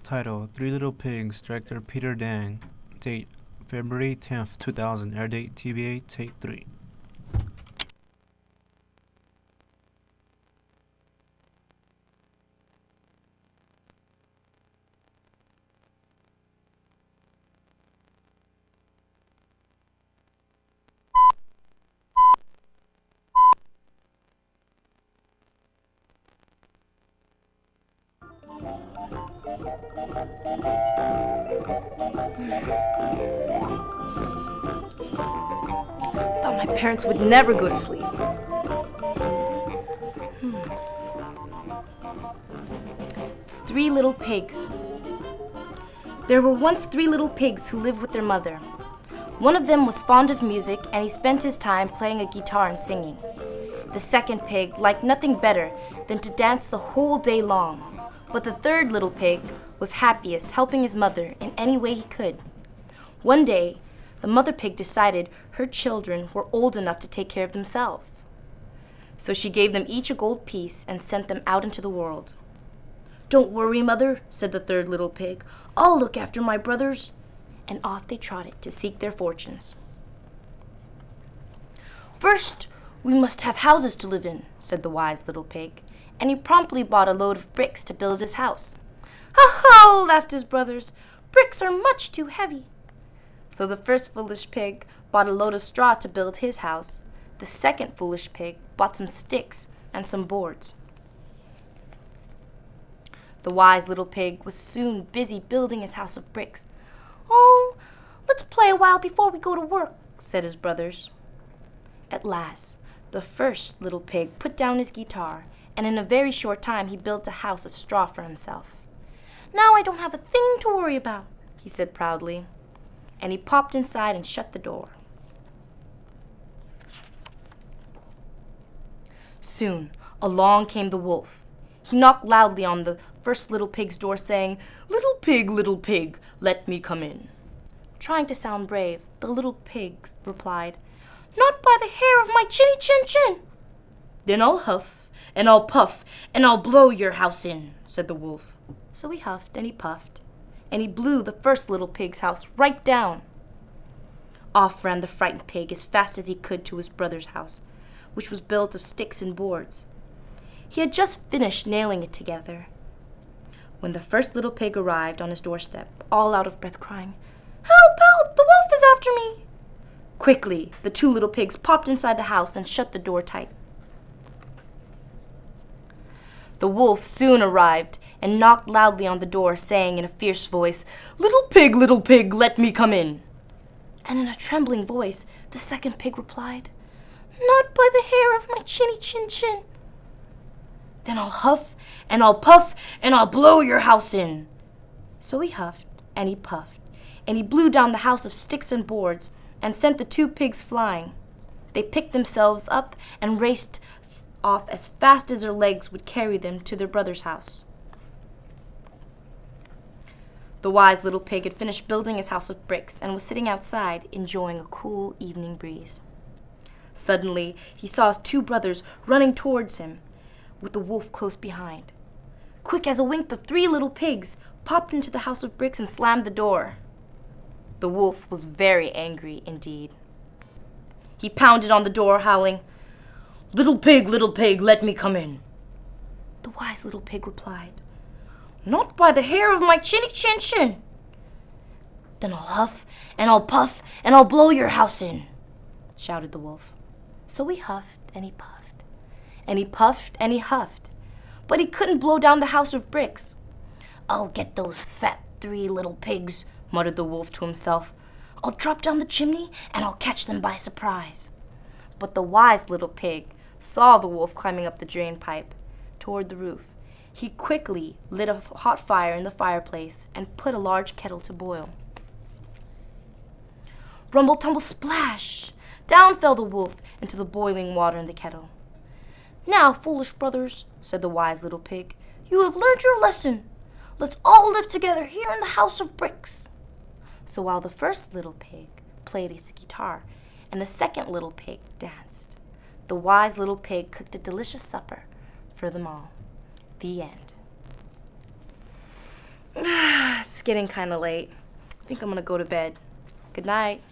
Title: Three Little Pigs. Director: Peter Dang. Date: February 10th, 2000. Air date: TBA. Take 3. Thought my parents would never go to sleep. Three Little Pigs. There were once three little pigs who lived with their mother. One of them was fond of music, and he spent his time playing a guitar and singing. The second pig liked nothing better than to dance the whole day long. But the third little pig was happiest helping his mother in any way he could. One day, the mother pig decided her children were old enough to take care of themselves. So she gave them each a gold piece and sent them out into the world. "Don't worry, Mother," said the third little pig. "I'll look after my brothers." And off they trotted to seek their fortunes. "First, we must have houses to live in," said the wise little pig, and he promptly bought a load of bricks to build his house. "Ha ha!" laughed his brothers. "Bricks are much too heavy." So the first foolish pig bought a load of straw to build his house. The second foolish pig bought some sticks and some boards. The wise little pig was soon busy building his house of bricks. "Oh, let's play a while before we go to work," said his brothers. At last, the first little pig put down his guitar, and in a very short time he built a house of straw for himself. "Now I don't have a thing to worry about," he said proudly, and he popped inside and shut the door. Soon, along came the wolf. He knocked loudly on the first little pig's door, saying, little pig, let me come in." Trying to sound brave, the little pig replied, "Not by the hair of my chinny chin chin." "Then I'll huff, and I'll puff, and I'll blow your house in," said the wolf. So he huffed and he puffed, and he blew the first little pig's house right down. Off ran the frightened pig as fast as he could to his brother's house, which was built of sticks and boards. He had just finished nailing it together when the first little pig arrived on his doorstep, all out of breath, crying, "Help, help, the wolf is after me." Quickly, the two little pigs popped inside the house and shut the door tight. The wolf soon arrived and knocked loudly on the door, saying in a fierce voice, little pig, let me come in." And in a trembling voice, the second pig replied, "Not by the hair of my chinny chin chin." "Then I'll huff, and I'll puff, and I'll blow your house in." So he huffed, and he puffed, and he blew down the house of sticks and boards, and sent the two pigs flying. They picked themselves up and raced off as fast as their legs would carry them to their brother's house. The wise little pig had finished building his house of bricks and was sitting outside enjoying a cool evening breeze. Suddenly, he saw his two brothers running towards him, with the wolf close behind. Quick as a wink, the three little pigs popped into the house of bricks and slammed the door. The wolf was very angry indeed. He pounded on the door, howling, little pig, let me come in." The wise little pig replied, "Not by the hair of my chinny chin chin." "Then I'll huff, and I'll puff, and I'll blow your house in," shouted the wolf. So he huffed, and he puffed, and he puffed, and he huffed, but he couldn't blow down the house of bricks. "I'll get those fat three little pigs," muttered the wolf to himself. "I'll drop down the chimney, and I'll catch them by surprise." But the wise little pig saw the wolf climbing up the drain pipe toward the roof. He quickly lit a hot fire in the fireplace and put a large kettle to boil. Rumble, tumble, splash! Down fell the wolf into the boiling water in the kettle. "Now, foolish brothers," said the wise little pig, "you have learned your lesson. Let's all live together here in the house of bricks." So while the first little pig played his guitar and the second little pig danced, the wise little pig cooked a delicious supper for them all. The end. getting kind of late. I think I'm gonna go to bed. Good night.